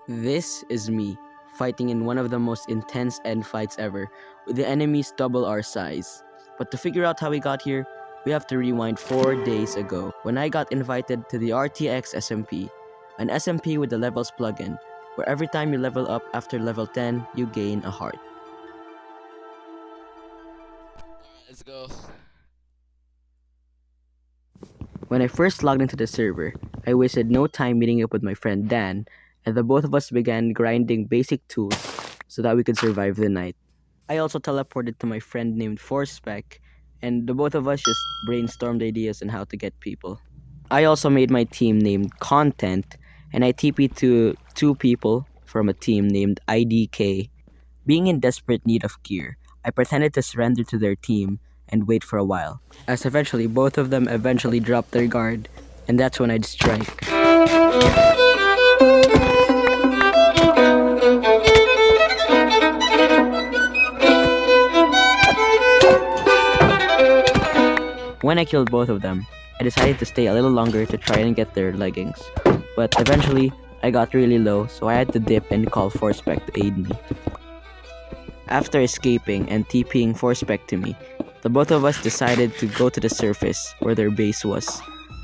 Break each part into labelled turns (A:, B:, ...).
A: This is me, fighting in one of the most intense end fights ever, with the enemies double our size. But to figure out how we got here, we have to rewind 4 days ago, when I got invited to the RTX SMP, an SMP with the levels plugin, where every time you level up after level 10, you gain a heart.
B: Let's go.
A: When I first logged into the server, I wasted no time meeting up with my friend Dan, and the both of us began grinding basic tools so that we could survive the night. I also teleported to my friend named Forspec, and the both of us just brainstormed ideas on how to get people. I also made my team named Content, and I TP'd to 2 people from a team named IDK. Being in desperate need of gear, I pretended to surrender to their team and wait for a while, as eventually both of them eventually dropped their guard, and that's when I'd strike. When I killed both of them, I decided to stay a little longer to try and get their leggings, but eventually I got really low, so I had to dip and call Forspec to aid me. After escaping and TPing Forspec to me, the both of us decided to go to the surface where their base was.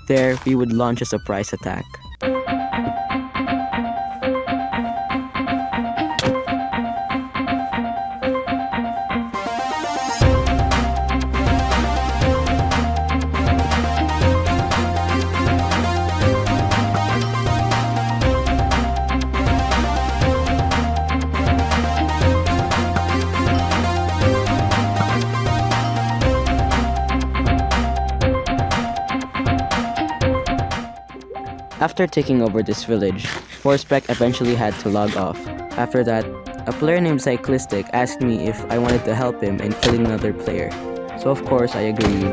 A: There, we would launch a surprise attack. After taking over this village, Forspec eventually had to log off. After that, a player named Cyclistic asked me if I wanted to help him in killing another player. So of course I agreed.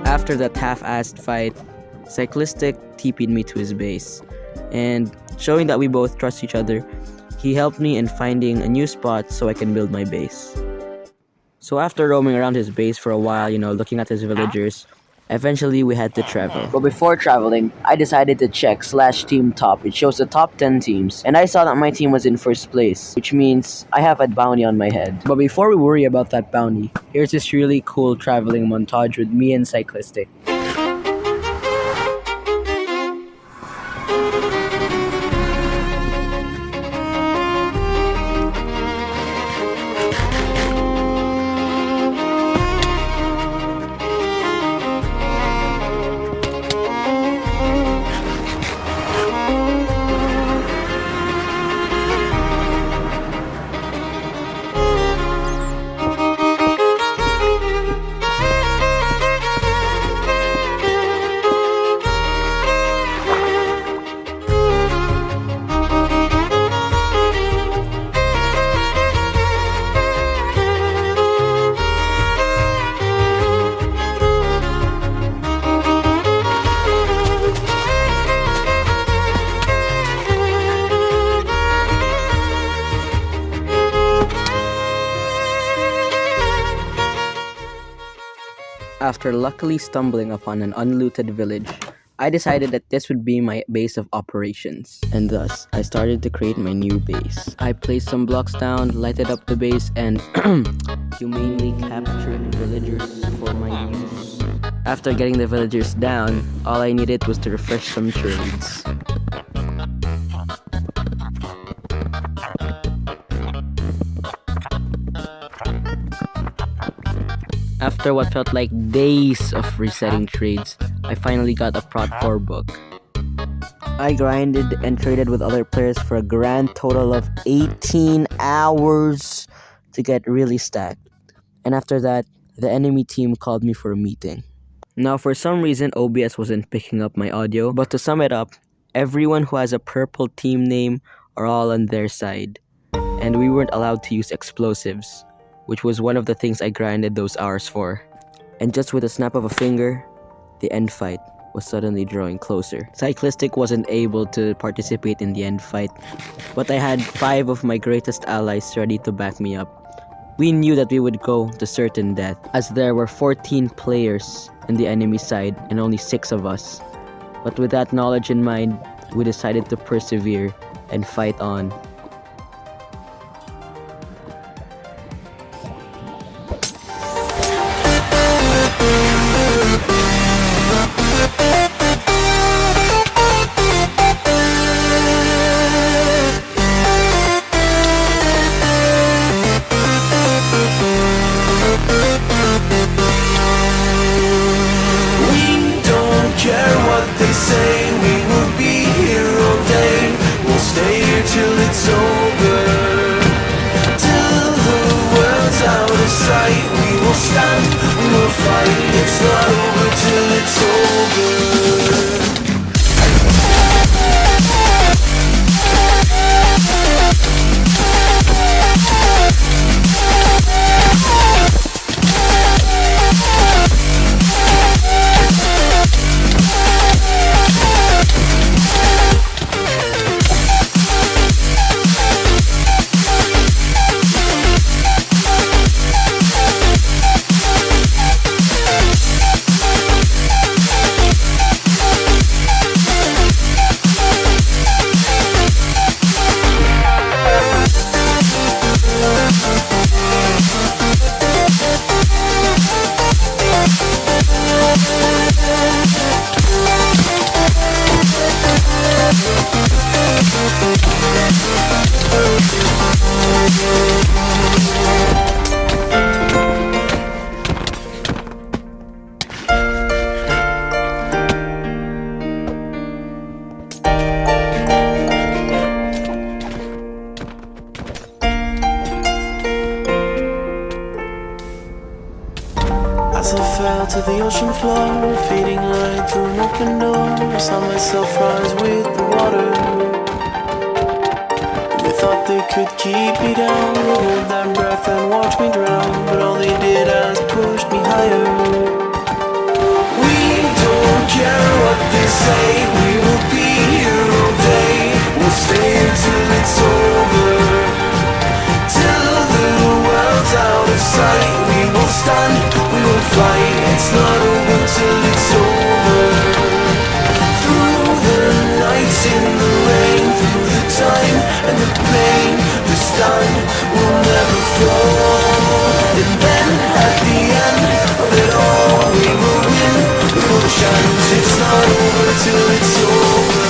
A: After that half-assed fight, Cyclistic TP'd me to his base, and showing that we both trust each other, he helped me in finding a new spot so I can build my base. So after roaming around his base for a while, looking at his villagers, eventually we had to travel. But before traveling, I decided to check /team top. It shows the top 10 teams, and I saw that my team was in first place, which means I have a bounty on my head. But before we worry about that bounty, here's this really cool traveling montage with me and Cyclistic. After luckily stumbling upon an unlooted village, I decided that this would be my base of operations, and thus I started to create my new base. I placed some blocks down, lighted up the base, and humanely captured villagers for my use. After getting the villagers down, all I needed was to refresh some trades. After what felt like days of resetting trades, I finally got a Prot 4 book. I grinded and traded with other players for a grand total of 18 hours to get really stacked. And after that, the enemy team called me for a meeting. Now, for some reason, OBS wasn't picking up my audio, but to sum it up, everyone who has a purple team name are all on their side. And we weren't allowed to use explosives, which was one of the things I grinded those hours for. And just with a snap of a finger, the end fight was suddenly drawing closer. Cyclistic wasn't able to participate in the end fight, but I had 5 of my greatest allies ready to back me up. We knew that we would go to certain death, as there were 14 players on the enemy side and only 6 of us. But with that knowledge in mind, we decided to persevere and fight on.
C: Care what they say, we will be here all day. We'll stay here till it's over, till the world's out of sight. We will stand, we will fight. It's not over till it's over. As I fell to the ocean floor, fading light through an open door, I saw myself rise with the water. They thought they could keep me down, hold their breath and watch me drown, but all they did was push me higher. We don't care what they say, we will be here all day. We'll stay till it's over, till the world's out of sight. We will stand, we will fight. It's not over till it's over. Through the nights in the rain, through the time and the pain, the stand will never fall. And then at the end of it all, we will win, we will chant. It's not over till it's over.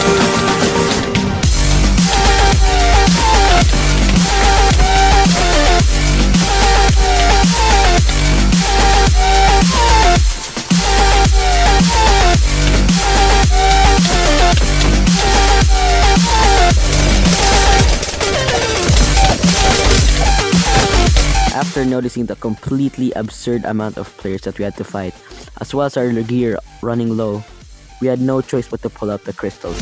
A: After noticing the completely absurd amount of players that we had to fight, as well as our gear running low, we had no choice but to pull out the crystals.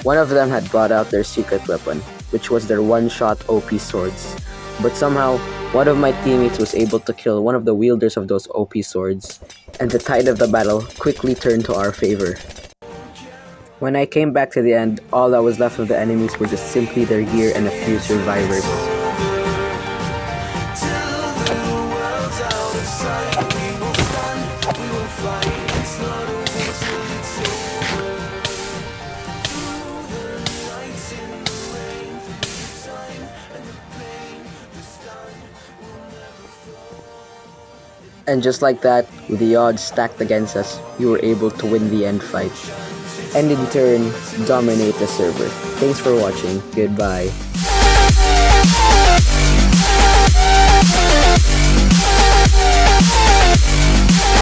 A: One of them had brought out their secret weapon, which was their one-shot OP swords. But somehow, one of my teammates was able to kill one of the wielders of those OP swords, and the tide of the battle quickly turned to our favor. When I came back to the end, all that was left of the enemies were just simply their gear and a few survivors. And just like that, with the odds stacked against us, we were able to win the end fight. And in turn, dominate the server. Thanks for watching. Goodbye.